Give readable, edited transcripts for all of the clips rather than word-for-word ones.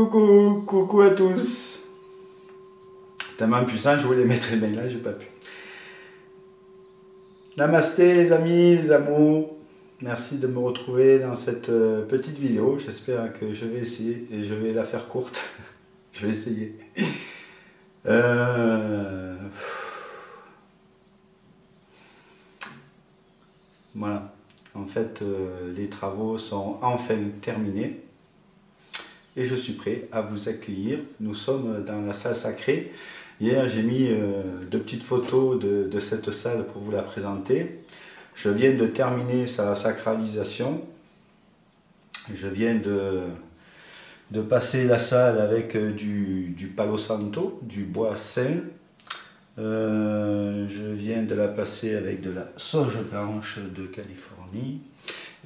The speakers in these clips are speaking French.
coucou à tous. Tellement puissant, je voulais mettre les mains là, j'ai pas pu. Namasté les amis, les amours. Merci de me retrouver dans cette petite vidéo. J'espère que je vais essayer et je vais la faire courte. Je vais essayer. Voilà. En fait, les travaux sont enfin terminés. Et je suis prêt à vous accueillir. Nous sommes dans la salle sacrée. Hier, j'ai mis deux petites photos de cette salle pour vous la présenter. Je viens de terminer sa sacralisation. Je viens de passer la salle avec du Palo Santo, du bois sain. Je viens de la passer avec de la sauge blanche de Californie.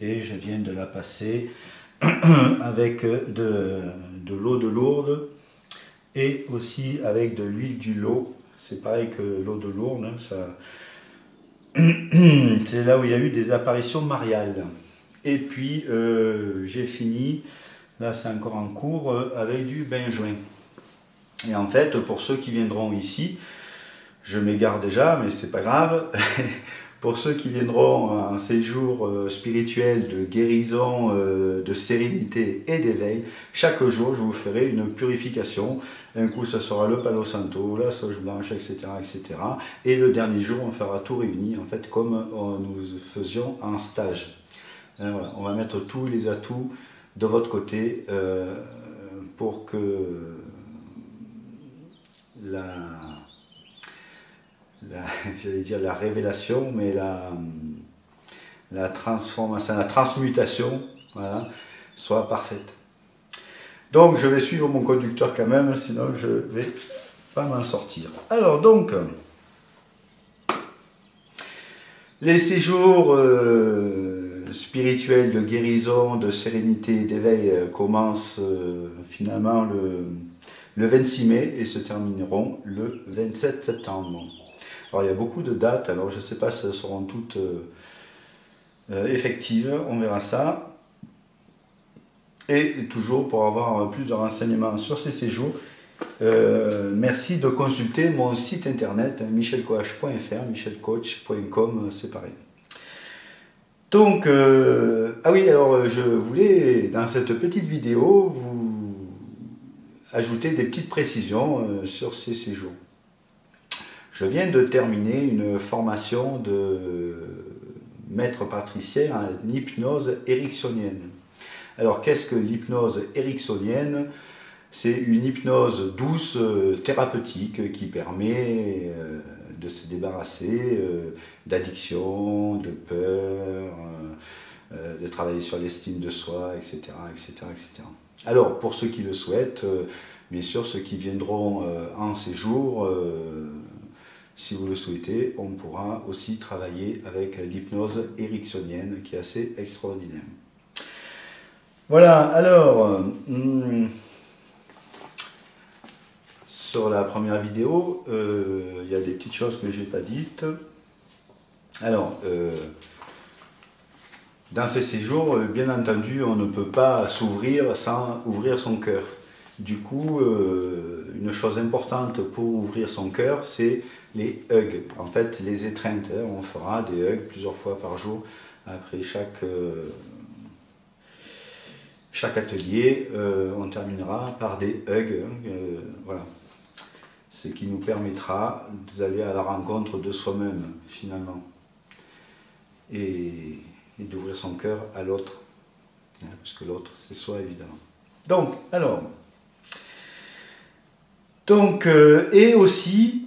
Et je viens de la passer avec de l'eau de Lourdes et aussi avec de l'huile du lot. C'est pareil que l'eau de Lourdes, c'est là où il y a eu des apparitions mariales. Et puis j'ai fini, là c'est encore en cours, avec du benjoin. Et en fait, pour ceux qui viendront ici, je m'égare déjà, mais c'est pas grave. Pour ceux qui viendront en séjour spirituel de guérison, de sérénité et d'éveil, chaque jour je vous ferai une purification. Un coup ce sera le Palo Santo, la sauge blanche, etc., etc. Et le dernier jour on fera tout réuni, en fait comme nous faisions en stage. Et voilà, on va mettre tous les atouts de votre côté pour que j'allais dire la révélation, mais la transformation, la transmutation, voilà, soit parfaite. Donc je vais suivre mon conducteur quand même, sinon je vais pas m'en sortir. Alors donc, les séjours spirituels de guérison, de sérénité et d'éveil commencent finalement le 26 mai et se termineront le 27 septembre. Alors il y a beaucoup de dates, alors je ne sais pas si elles seront toutes effectives, on verra ça. Et toujours pour avoir plus de renseignements sur ces séjours, merci de consulter mon site internet michelcoach.fr, michelcoach.com, c'est pareil. Donc, ah oui, alors je voulais dans cette petite vidéo vous ajouter des petites précisions sur ces séjours. Je viens de terminer une formation de maître praticien en hypnose ericksonienne. Alors qu'est-ce que l'hypnose ericksonienne? C'est une hypnose douce, thérapeutique qui permet de se débarrasser d'addiction, de peur, de travailler sur l'estime de soi, etc., etc., etc. Alors pour ceux qui le souhaitent, bien sûr ceux qui viendront en séjour, si vous le souhaitez, on pourra aussi travailler avec l'hypnose ericksonienne qui est assez extraordinaire. Voilà, alors, sur la première vidéo, il y a des petites choses que je n'ai pas dites. Alors, dans ces séjours, bien entendu, on ne peut pas s'ouvrir sans ouvrir son cœur. Du coup, une chose importante pour ouvrir son cœur, c'est les hugs, en fait les étreintes. On fera des hugs plusieurs fois par jour après chaque atelier. On terminera par des hugs, voilà. Ce qui nous permettra d'aller à la rencontre de soi-même finalement et d'ouvrir son cœur à l'autre, parce que l'autre c'est soi évidemment. Donc, alors, et aussi,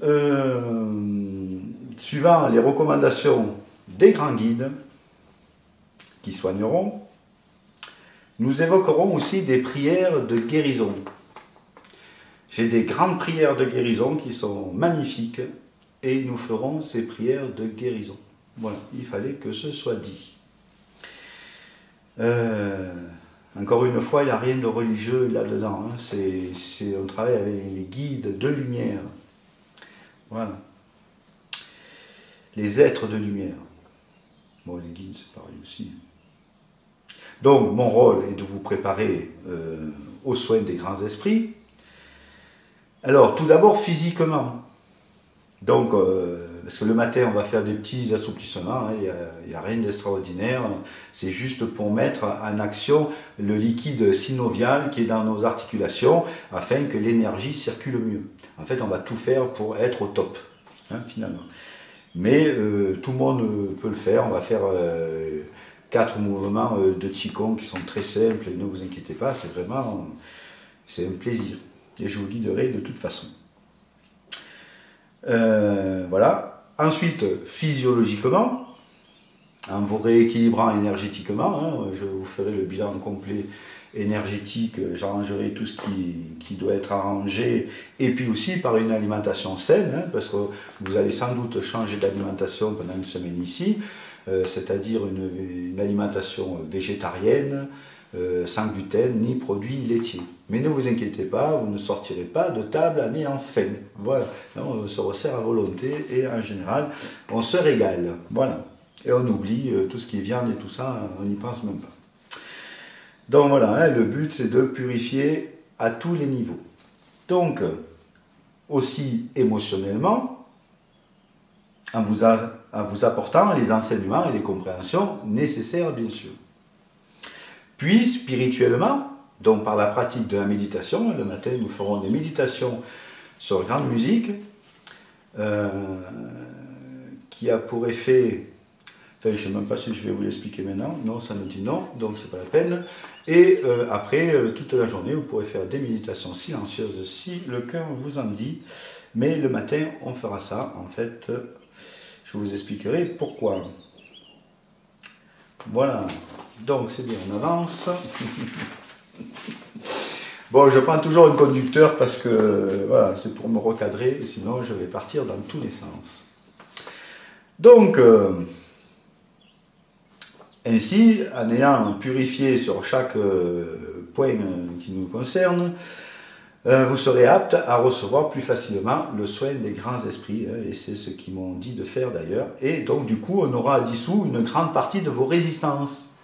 suivant les recommandations des grands guides qui soigneront, nous évoquerons aussi des prières de guérison. J'ai des grandes prières de guérison qui sont magnifiques et nous ferons ces prières de guérison. Voilà, il fallait que ce soit dit. Encore une fois, il n'y a rien de religieux là-dedans. Hein. On travaille avec les guides de lumière. Voilà. Les êtres de lumière. Bon, les guides, c'est pareil aussi. Donc, mon rôle est de vous préparer aux soins des grands esprits. Alors, tout d'abord, physiquement. Donc, parce que le matin, on va faire des petits assouplissements, hein, il n'y a rien d'extraordinaire. C'est juste pour mettre en action le liquide synovial qui est dans nos articulations, afin que l'énergie circule mieux. En fait, on va tout faire pour être au top, hein, finalement. Mais tout le monde peut le faire. On va faire 4 mouvements de Qigong qui sont très simples. Ne vous inquiétez pas, c'est un plaisir. Et je vous guiderai de toute façon. Voilà. Ensuite, physiologiquement, en vous rééquilibrant énergétiquement, hein, je vous ferai le bilan complet énergétique, j'arrangerai tout ce qui doit être arrangé, et puis aussi par une alimentation saine, hein, parce que vous allez sans doute changer d'alimentation pendant une semaine ici, c'est-à-dire une alimentation végétarienne, sans gluten ni produits laitiers. Mais ne vous inquiétez pas, vous ne sortirez pas de table à nez en faim. Voilà, on se resserre à volonté et en général, on se régale. Voilà, et on oublie tout ce qui est viande et tout ça, on n'y pense même pas. Donc voilà, hein, le but c'est de purifier à tous les niveaux. Donc, aussi émotionnellement, en vous apportant les enseignements et les compréhensions nécessaires bien sûr. Puis spirituellement, donc par la pratique de la méditation, le matin nous ferons des méditations sur grande musique, qui a pour effet, enfin je ne sais même pas si je vais vous l'expliquer maintenant, non ça nous dit non, donc c'est pas la peine. Et après, toute la journée, vous pourrez faire des méditations silencieuses si le cœur vous en dit, mais le matin on fera ça, en fait, je vous expliquerai pourquoi. Voilà, donc c'est bien, on avance. Bon, je prends toujours un conducteur parce que voilà, c'est pour me recadrer, sinon je vais partir dans tous les sens. Donc, ainsi, en ayant purifié sur chaque point qui nous concerne, vous serez apte à recevoir plus facilement le soin des grands esprits, hein, et c'est ce qu'ils m'ont dit de faire d'ailleurs. Et donc du coup, on aura dissous une grande partie de vos résistances.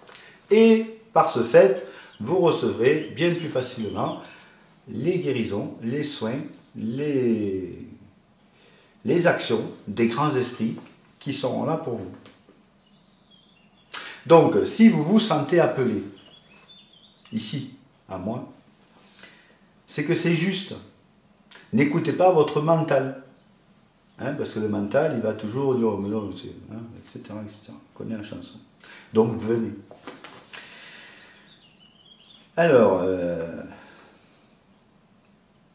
Et par ce fait, vous recevrez bien plus facilement les guérisons, les soins, les actions des grands esprits qui seront là pour vous. Donc, si vous vous sentez appelé, ici, à moi, c'est que c'est juste. N'écoutez pas votre mental. Hein, parce que le mental, il va toujours dire, oh, mais non, etc., etc. On connaît la chanson. Donc, venez. Alors,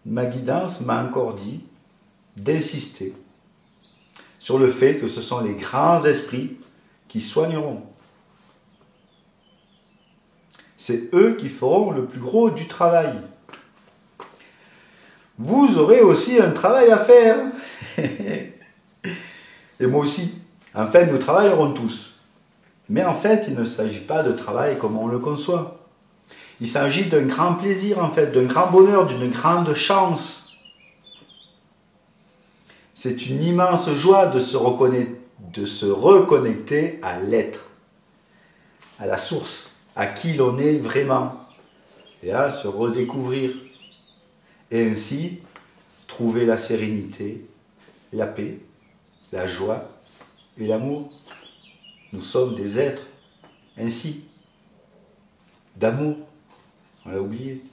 ma guidance m'a encore dit d'insister sur le fait que ce sont les grands esprits qui soigneront. C'est eux qui feront le plus gros du travail. Vous aurez aussi un travail à faire. Et moi aussi. En fait, nous travaillerons tous. Mais en fait, il ne s'agit pas de travail comme on le conçoit. Il s'agit d'un grand plaisir, en fait, d'un grand bonheur, d'une grande chance. C'est une immense joie de se reconnecter à l'être, à la source, à qui l'on est vraiment, et à se redécouvrir. Et ainsi, trouver la sérénité, la paix, la joie et l'amour. Nous sommes des êtres, ainsi, d'amour. On l'a oublié,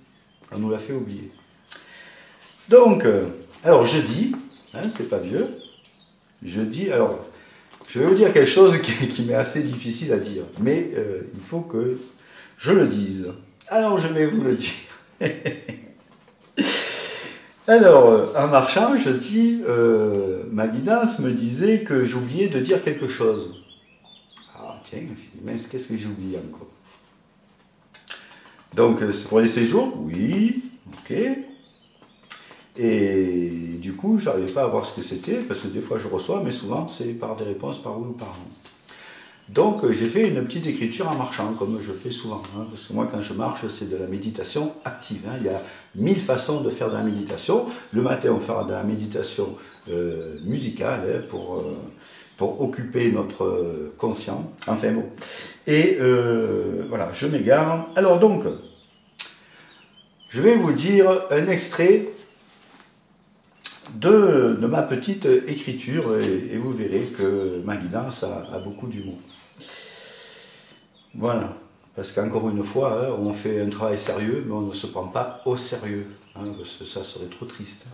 on nous l'a fait oublier. Donc, alors jeudi, hein, c'est pas vieux, jeudi, alors, je vais vous dire quelque chose qui m'est assez difficile à dire, mais il faut que je le dise. Alors, je vais vous le dire. Alors, en marchant, je dis, ma guidance me disait que j'oubliais de dire quelque chose. Ah tiens, mince, qu'est-ce que j'ai oublié encore? Donc, c'est pour les séjours? Oui, ok. Et du coup, je n'arrivais pas à voir ce que c'était, parce que des fois je reçois, mais souvent c'est par des réponses par oui ou par non. Donc, j'ai fait une petite écriture en marchant, comme je fais souvent. Hein, parce que moi, quand je marche, c'est de la méditation active. Hein. Il y a 1000 façons de faire de la méditation. Le matin, on fera de la méditation musicale hein, pour occuper notre conscient. Enfin bon. Et voilà, je m'égare. Alors donc, je vais vous dire un extrait de ma petite écriture et vous verrez que ma guidance a beaucoup d'humour. Voilà, parce qu'encore une fois, hein, on fait un travail sérieux, mais on ne se prend pas au sérieux, hein, parce que ça serait trop triste.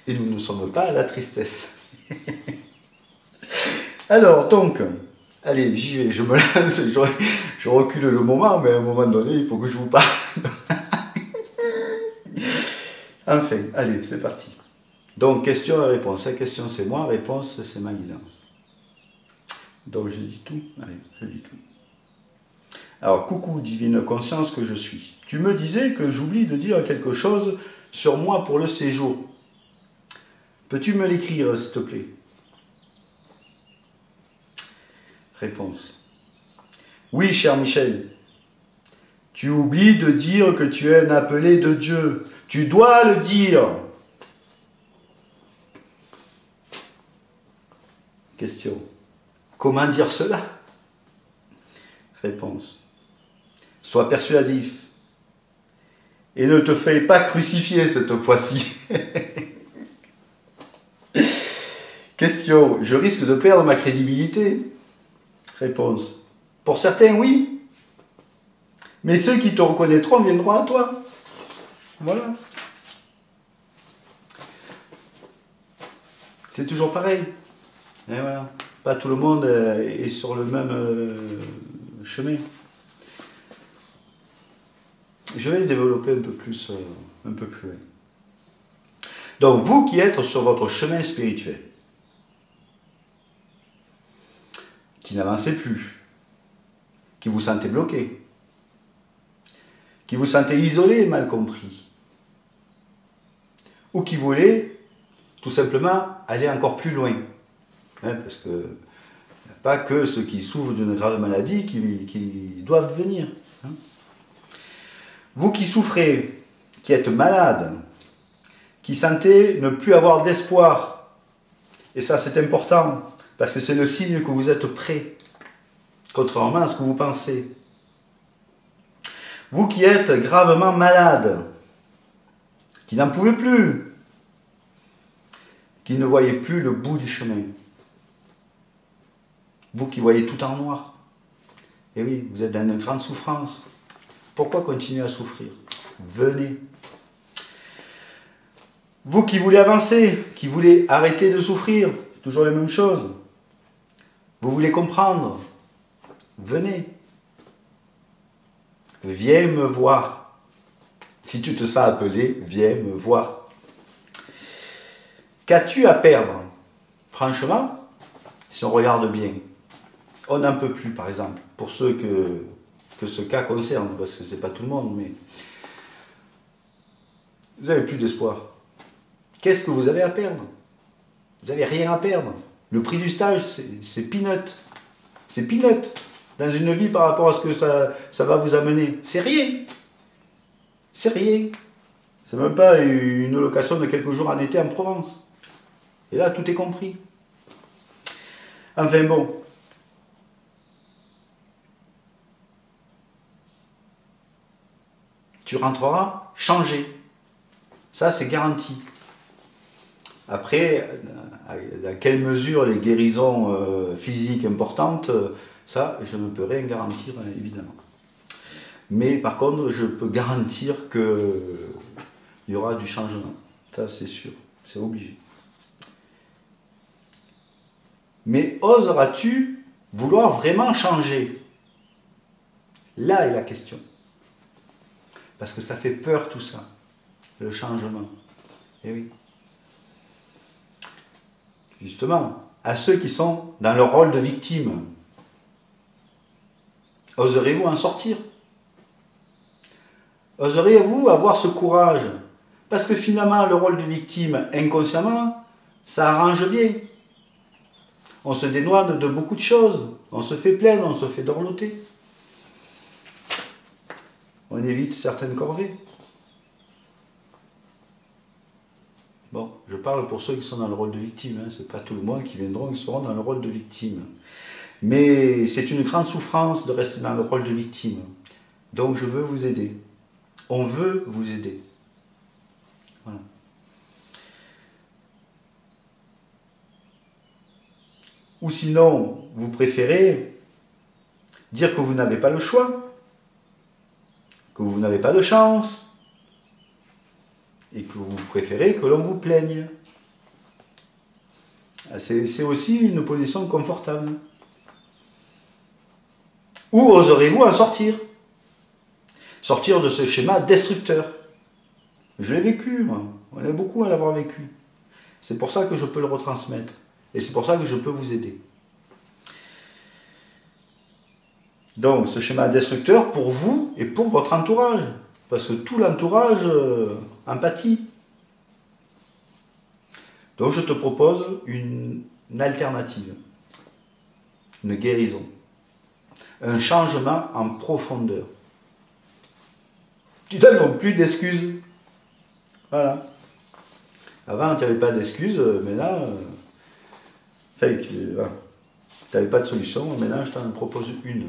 Et nous ne sommes pas à la tristesse. Alors, donc, allez, j'y vais, je me lance, je recule le moment, mais à un moment donné, il faut que je vous parle. Enfin, allez, c'est parti. Donc, question et réponse. La question, c'est moi, réponse, c'est ma guidance. Donc, je dis tout. Allez, je dis tout. Alors, coucou, divine conscience que je suis. Tu me disais que j'oublie de dire quelque chose sur moi pour le séjour. Peux-tu me l'écrire, s'il te plaît? Réponse. Oui, cher Michel. Tu oublies de dire que tu es un appelé de Dieu. Tu dois le dire. Question. Comment dire cela? Réponse. Sois persuasif. Et ne te fais pas crucifier cette fois-ci. Question. Je risque de perdre ma crédibilité? Réponse. Pour certains, oui. Mais ceux qui te reconnaîtront viendront à toi. Voilà. C'est toujours pareil. Et voilà. Pas tout le monde est sur le même chemin. Je vais le développer un peu plus loin. Donc, vous qui êtes sur votre chemin spirituel, qui n'avancez plus, qui vous sentez bloqué, qui vous sentez isolé et mal compris, ou qui voulez tout simplement aller encore plus loin. Hein, parce qu'il n'y a pas que ceux qui souffrent d'une grave maladie qui doivent venir. Hein. Vous qui souffrez, qui êtes malade, qui sentez ne plus avoir d'espoir, et ça c'est important, parce que c'est le signe que vous êtes prêt, contrairement à ce que vous pensez. Vous qui êtes gravement malade, qui n'en pouvez plus, qui ne voyez plus le bout du chemin. Vous qui voyez tout en noir. Et oui, vous êtes dans une grande souffrance. Pourquoi continuer à souffrir? Venez. Vous qui voulez avancer, qui voulez arrêter de souffrir, toujours les mêmes choses. Vous voulez comprendre. Venez. Viens me voir. Si tu te sens appelé, viens me voir. Qu'as-tu à perdre? Franchement, si on regarde bien, on n'en peut plus, par exemple, pour ceux que ce cas concerne, parce que ce n'est pas tout le monde, mais vous n'avez plus d'espoir. Qu'est-ce que vous avez à perdre? Vous n'avez rien à perdre. Le prix du stage, c'est peanut. C'est peanut dans une vie par rapport à ce que ça va vous amener. C'est rien. C'est rien. C'est même pas une location de quelques jours en été en Provence. Et là, tout est compris. Enfin bon. Tu rentreras changé. Ça, c'est garanti. Après, dans quelle mesure les guérisons physiques importantes, ça, je ne peux rien garantir, évidemment. Mais par contre, je peux garantir qu'il y aura du changement. Ça, c'est sûr. C'est obligé. Mais oseras-tu vouloir vraiment changer? Là est la question. Parce que ça fait peur tout ça, le changement. Eh oui. Justement, à ceux qui sont dans leur rôle de victime, oserez-vous en sortir? Oserez-vous avoir ce courage? Parce que finalement, le rôle de victime, inconsciemment, ça arrange bien. On se dédouane de beaucoup de choses, on se fait plaindre, on se fait dorloter. On évite certaines corvées. Bon, je parle pour ceux qui sont dans le rôle de victime, hein. Ce n'est pas tout le monde qui viendront, qui seront dans le rôle de victime. Mais c'est une grande souffrance de rester dans le rôle de victime. Donc je veux vous aider. On veut vous aider. Ou sinon, vous préférez dire que vous n'avez pas le choix, que vous n'avez pas de chance, et que vous préférez que l'on vous plaigne. C'est aussi une position confortable. Ou oserez-vous en sortir? Sortir de ce schéma destructeur. Je l'ai vécu, moi. On est beaucoup à l'avoir vécu. C'est pour ça que je peux le retransmettre. Et c'est pour ça que je peux vous aider. Donc, ce schéma destructeur pour vous et pour votre entourage. Parce que tout l'entourage empathie. Donc, je te propose une alternative. Une guérison. Un changement en profondeur. Tu donnes donc plus d'excuses. Voilà. Avant, tu n'avais pas d'excuses, mais là, tu n'avais pas de solution, maintenant je t'en propose une.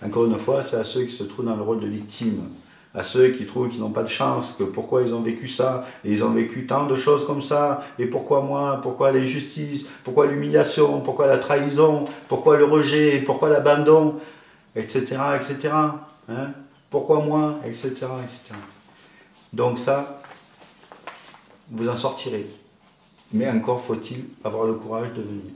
Encore une fois, c'est à ceux qui se trouvent dans le rôle de victime, à ceux qui trouvent qu'ils n'ont pas de chance, que pourquoi ils ont vécu ça, et ils ont vécu tant de choses comme ça, et pourquoi moi, pourquoi l'injustice, pourquoi l'humiliation, pourquoi la trahison, pourquoi le rejet, pourquoi l'abandon, etc., etc. Hein? Pourquoi moi, etc., etc. Donc ça, vous en sortirez. Mais encore faut-il avoir le courage de venir.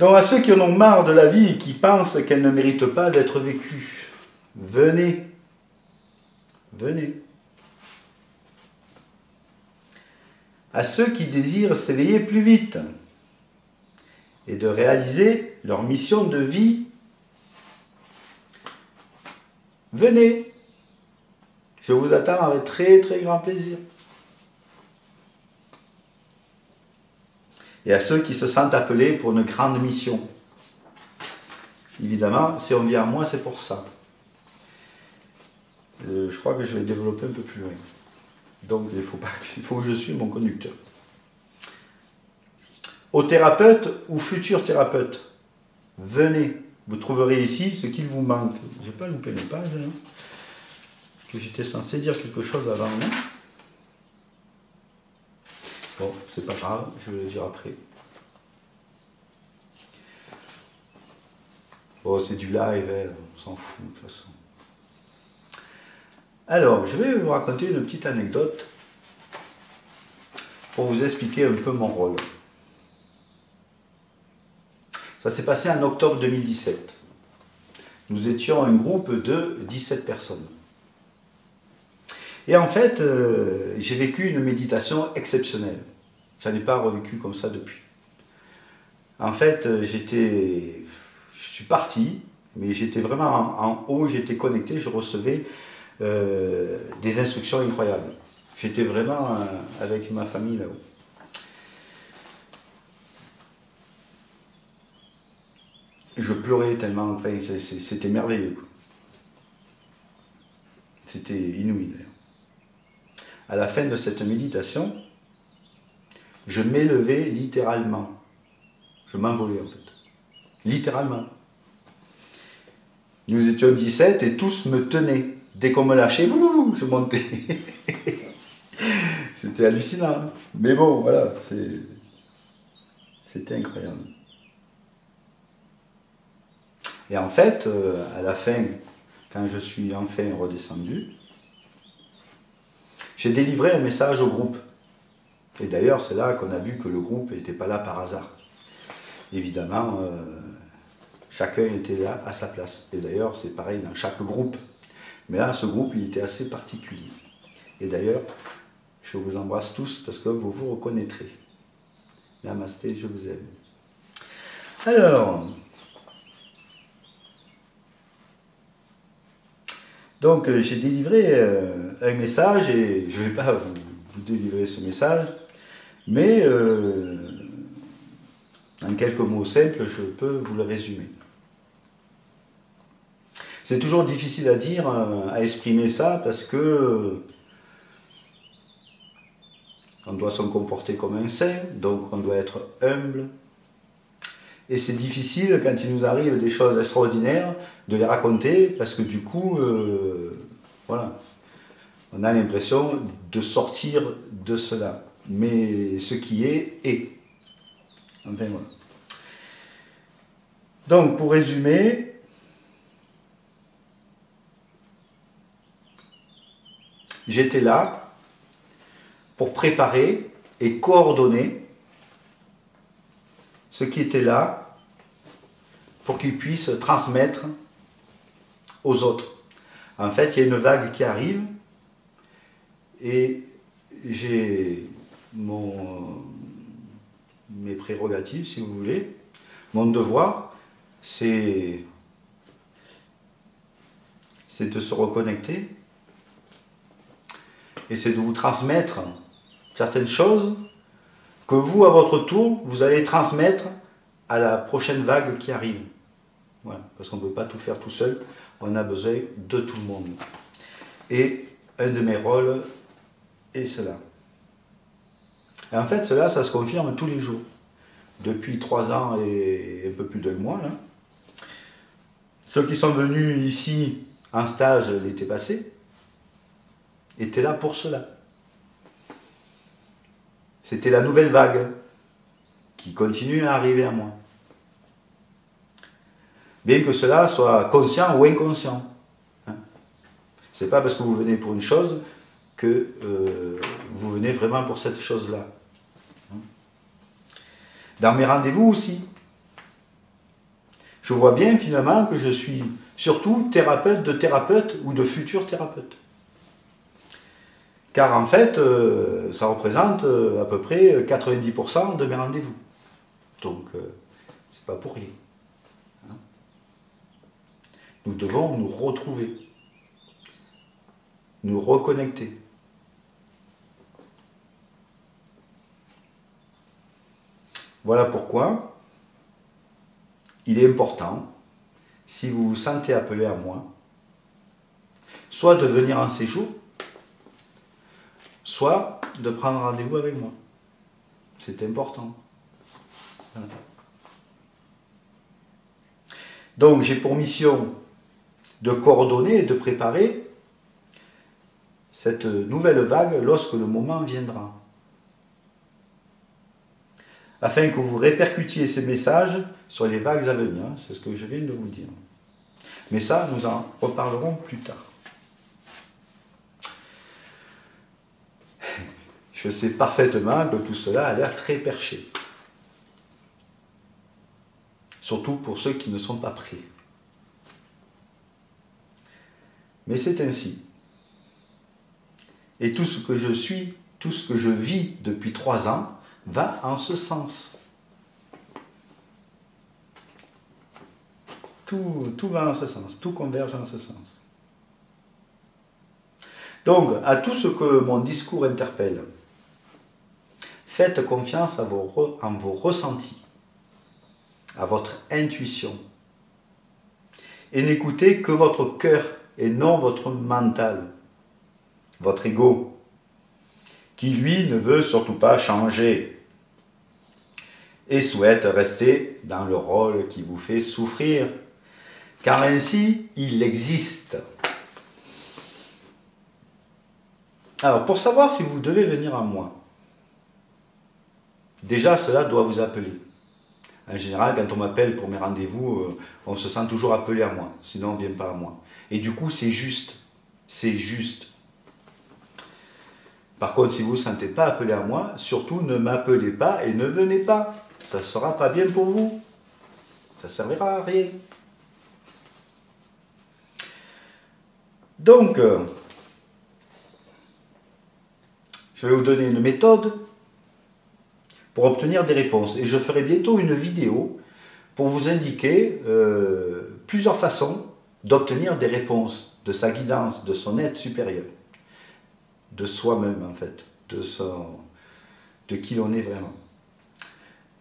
Donc à ceux qui en ont marre de la vie et qui pensent qu'elle ne mérite pas d'être vécue, venez. Venez. À ceux qui désirent s'éveiller plus vite et de réaliser leur mission de vie, venez. Je vous attends avec très très grand plaisir. Et à ceux qui se sentent appelés pour une grande mission. Évidemment, si on vient à moi, c'est pour ça. Je crois que je vais développer un peu plus loin. Donc, il faut que je suive mon conducteur. Aux thérapeutes ou futurs thérapeutes, venez. Vous trouverez ici ce qu'il vous manque. Je n'ai pas loupé les pages, hein, que j'étais censé dire quelque chose avant. Non, bon, c'est pas grave, je vais le dire après. Bon, c'est du live, hein, on s'en fout de toute façon. Alors, je vais vous raconter une petite anecdote pour vous expliquer un peu mon rôle. Ça s'est passé en octobre 2017. Nous étions un groupe de 17 personnes. Et en fait, j'ai vécu une méditation exceptionnelle. Je n'en ai pas revécu comme ça depuis. En fait, je suis parti, mais j'étais vraiment en haut, j'étais connecté, je recevais des instructions incroyables. J'étais vraiment avec ma famille là-haut. Je pleurais tellement, enfin, c'était merveilleux. C'était inouï d'ailleurs. À la fin de cette méditation, je m'élevais littéralement. Je m'envolais en fait. Littéralement. Nous étions 17 et tous me tenaient. Dès qu'on me lâchait, je montais. C'était hallucinant. Mais bon, voilà, c'était incroyable. Et en fait, à la fin, quand je suis enfin redescendu, j'ai délivré un message au groupe. Et d'ailleurs, c'est là qu'on a vu que le groupe n'était pas là par hasard. Évidemment, chacun était là à sa place. Et d'ailleurs, c'est pareil dans chaque groupe. Mais là, ce groupe, il était assez particulier. Et d'ailleurs, je vous embrasse tous parce que vous vous reconnaîtrez. Namasté, je vous aime. Alors, donc j'ai délivré un message et je ne vais pas vous délivrer ce message, mais en quelques mots simples, je peux vous le résumer. C'est toujours difficile à dire, à exprimer ça, parce que on doit se comporter comme un saint, donc on doit être humble. Et c'est difficile, quand il nous arrive des choses extraordinaires, de les raconter, parce que du coup, voilà, on a l'impression de sortir de cela. Mais ce qui est, est. Enfin, voilà. Donc, pour résumer, j'étais là pour préparer et coordonner ceux qui étaient là pour qu'ils puissent transmettre aux autres. En fait, il y a une vague qui arrive et j'ai mes prérogatives, si vous voulez. Mon devoir, c'est de se reconnecter et c'est de vous transmettre certaines choses que vous, à votre tour, vous allez transmettre à la prochaine vague qui arrive. Voilà, parce qu'on ne peut pas tout faire tout seul, on a besoin de tout le monde. Et un de mes rôles est cela. Et en fait, cela, ça se confirme tous les jours. Depuis 3 ans et un peu plus d'1 mois. Là. Ceux qui sont venus ici en stage l'été passé étaient là pour cela. C'était la nouvelle vague qui continue à arriver à moi. Bien que cela soit conscient ou inconscient. C'est pas parce que vous venez pour une chose que vous venez vraiment pour cette chose-là. Dans mes rendez-vous aussi, je vois bien finalement que je suis surtout thérapeute de thérapeutes ou de futurs thérapeutes. Car en fait, ça représente à peu près 90% de mes rendez-vous. Donc, c'est pas pour rien. Nous devons nous retrouver, nous reconnecter. Voilà pourquoi il est important, si vous vous sentez appelé à moi, soit de venir en séjour, soit de prendre rendez-vous avec moi. C'est important. Voilà. Donc j'ai pour mission de coordonner et de préparer cette nouvelle vague lorsque le moment viendra. Afin que vous répercutiez ces messages sur les vagues à venir. C'est ce que je viens de vous dire. Mais ça, nous en reparlerons plus tard. Je sais parfaitement que tout cela a l'air très perché. Surtout pour ceux qui ne sont pas prêts. Mais c'est ainsi. Et tout ce que je suis, tout ce que je vis depuis 3 ans, va en ce sens. Tout va en ce sens, tout converge en ce sens. Donc, à tout ce que mon discours interpelle, faites confiance en vos ressentis, à votre intuition, et n'écoutez que votre cœur et non votre mental, votre ego, qui lui ne veut surtout pas changer et souhaite rester dans le rôle qui vous fait souffrir, car ainsi il existe. Alors, pour savoir si vous devez venir à moi, déjà cela doit vous appeler. En général, quand on m'appelle pour mes rendez-vous, on se sent toujours appelé à moi, sinon on ne vient pas à moi. Et du coup, c'est juste. C'est juste. Par contre, si vous ne vous sentez pas appelé à moi, surtout ne m'appelez pas et ne venez pas. Ça ne sera pas bien pour vous. Ça ne servira à rien. Donc, je vais vous donner une méthode pour obtenir des réponses. Et je ferai bientôt une vidéo pour vous indiquer plusieurs façons d'obtenir des réponses de sa guidance, de son être supérieur, de soi-même en fait, de qui l'on est vraiment.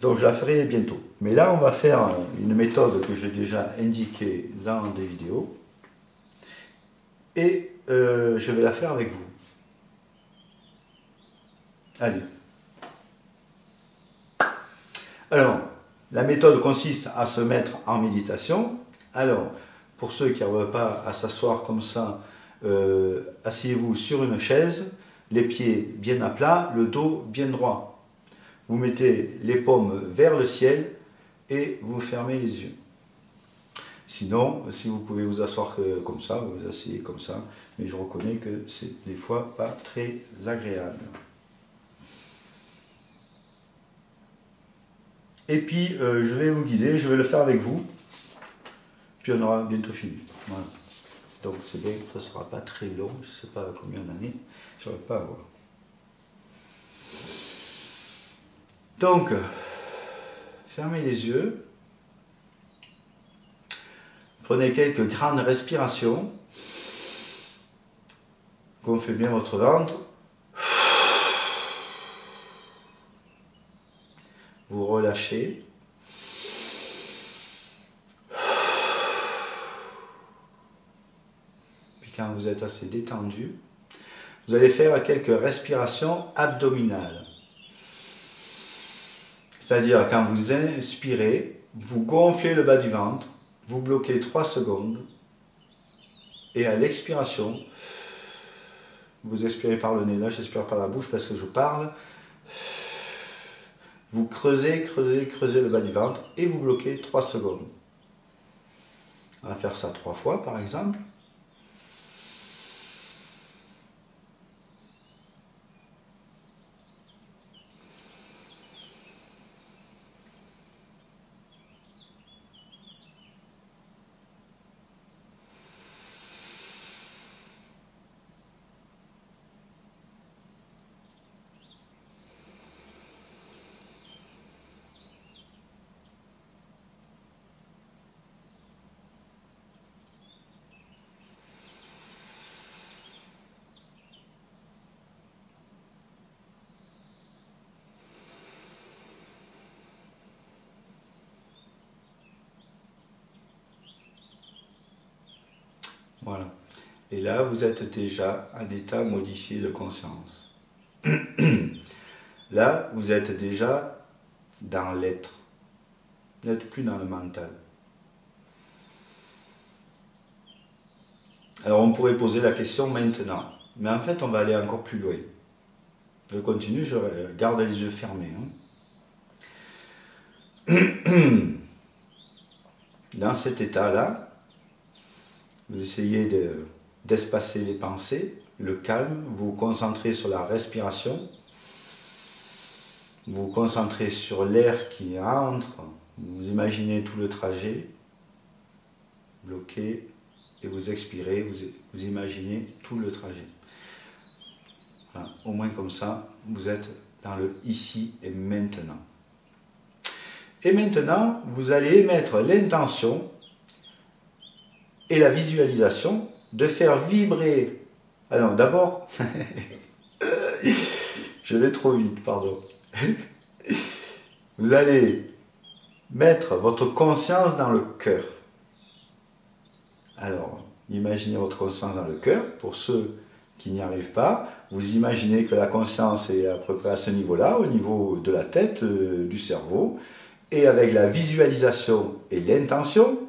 Donc je la ferai bientôt. Mais là, on va faire une méthode que j'ai déjà indiquée dans des vidéos. Et je vais la faire avec vous. Allez. Alors, la méthode consiste à se mettre en méditation. Alors, pour ceux qui n'arrivent pas à s'asseoir comme ça, asseyez-vous sur une chaise, les pieds bien à plat, le dos bien droit. vous mettez les paumes vers le ciel et vous fermez les yeux. Sinon, si vous pouvez vous asseoir comme ça, vous vous asseyez comme ça, mais je reconnais que c'est des fois pas très agréable. Et puis, je vais vous guider, je vais le faire avec vous, puis on aura bientôt fini. Voilà. Donc c'est bien, ça ne sera pas très long, je ne sais pas combien d'années, je n'aurai pas à voir. Donc, fermez les yeux. Prenez quelques grandes respirations. Gonflez bien votre ventre. Vous relâchez. Puis quand vous êtes assez détendu, vous allez faire quelques respirations abdominales. C'est-à-dire quand vous inspirez, vous gonflez le bas du ventre, vous bloquez 3 secondes et à l'expiration, vous expirez par le nez. Là, j'expire par la bouche parce que je parle. Vous creusez le bas du ventre et vous bloquez 3 secondes. On va faire ça 3 fois par exemple. Voilà. Et là, vous êtes déjà en état modifié de conscience. Là, vous êtes déjà dans l'être. Vous n'êtes plus dans le mental. Alors, on pourrait poser la question maintenant. Mais en fait, on va aller encore plus loin. Je continue, je garde les yeux fermés. Dans cet état-là, vous essayez d'espacer les pensées, le calme, vous vous concentrez sur la respiration, vous vous concentrez sur l'air qui entre, vous imaginez tout le trajet, bloqué, et vous expirez, vous imaginez tout le trajet. Voilà, au moins comme ça, vous êtes dans le ici et maintenant. Et maintenant, vous allez mettre l'intention et la visualisation de faire vibrer. Alors d'abord, je vais trop vite, pardon. Vous allez mettre votre conscience dans le cœur. Alors, imaginez votre conscience dans le cœur. Pour ceux qui n'y arrivent pas, vous imaginez que la conscience est à peu près à ce niveau-là, au niveau de la tête, du cerveau. Et avec la visualisation et l'intention,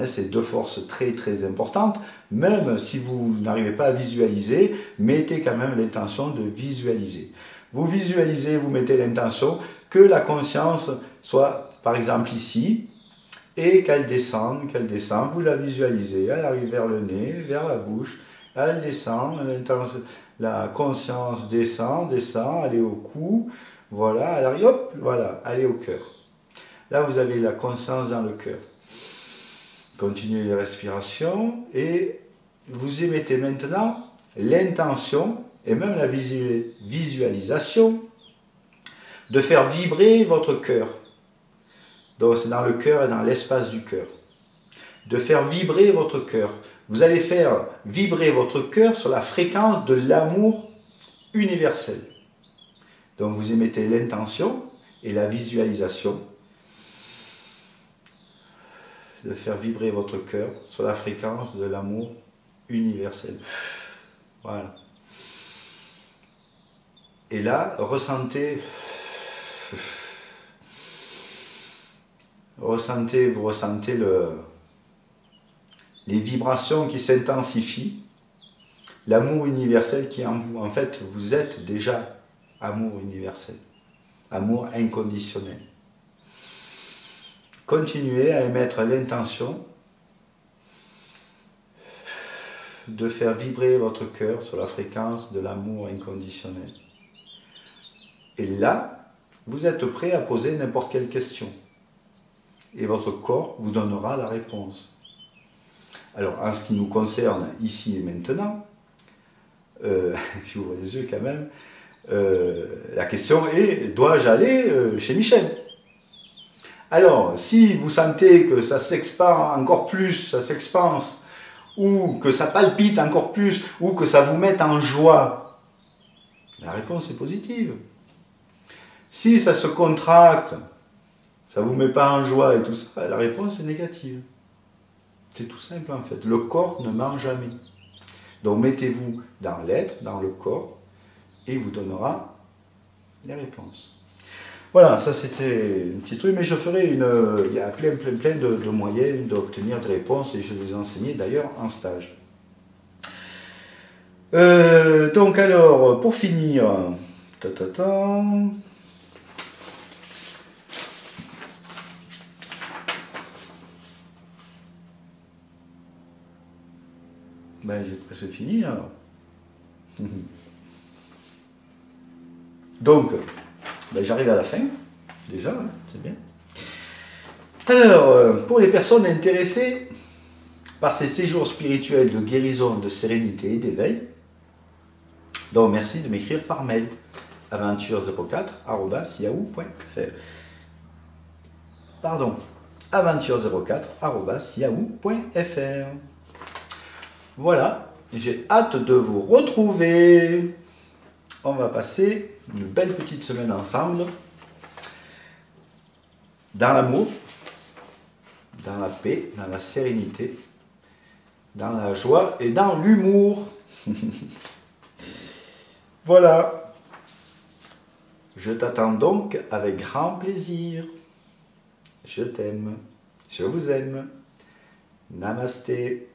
c'est deux forces très importantes. Même si vous n'arrivez pas à visualiser, mettez quand même l'intention de visualiser. Vous visualisez, vous mettez l'intention que la conscience soit par exemple ici et qu'elle descende, vous la visualisez. Elle arrive vers le nez, vers la bouche, elle descend, la conscience descend, elle est au cou, voilà, elle arrive, hop, voilà, elle est au cœur. Là, vous avez la conscience dans le cœur. Continuez les respirations et vous émettez maintenant l'intention et même la visualisation de faire vibrer votre cœur. Donc c'est dans le cœur et dans l'espace du cœur. De faire vibrer votre cœur. Vous allez faire vibrer votre cœur sur la fréquence de l'amour universel. Donc vous émettez l'intention et la visualisation de faire vibrer votre cœur sur la fréquence de l'amour universel. Voilà. Et là, ressentez, vous ressentez les vibrations qui s'intensifient, l'amour universel qui est en vous. En fait, vous êtes déjà amour universel. amour inconditionnel. Continuez à émettre l'intention de faire vibrer votre cœur sur la fréquence de l'amour inconditionnel. Et là, vous êtes prêt à poser n'importe quelle question. Et votre corps vous donnera la réponse. Alors, en ce qui nous concerne ici et maintenant, j'ouvre les yeux quand même, la question est, dois-je aller chez Michel? Alors, si vous sentez que ça s'expand encore plus, ça s'expanse, ou que ça palpite encore plus, ou que ça vous mette en joie, la réponse est positive. Si ça se contracte, ça ne vous met pas en joie et tout ça, la réponse est négative. C'est tout simple en fait. Le corps ne ment jamais. Donc mettez-vous dans l'être, dans le corps, et il vous donnera les réponses. Voilà, ça c'était un petit truc, mais je ferai il y a plein de moyens d'obtenir des réponses, et je vais les enseigner d'ailleurs en stage. Donc alors, pour finir, ben, j'ai presque fini alors. Donc, ben, j'arrive à la fin, déjà, hein, c'est bien. Alors, pour les personnes intéressées par ces séjours spirituels de guérison, de sérénité et d'éveil, donc merci de m'écrire par mail, aventure04@yahoo.fr. Pardon, aventure04@yahoo.fr. Voilà, j'ai hâte de vous retrouver. On va passer une belle petite semaine ensemble, dans l'amour, dans la paix, dans la sérénité, dans la joie et dans l'humour. Voilà. Je t'attends donc avec grand plaisir. Je t'aime. Je vous aime. Namasté.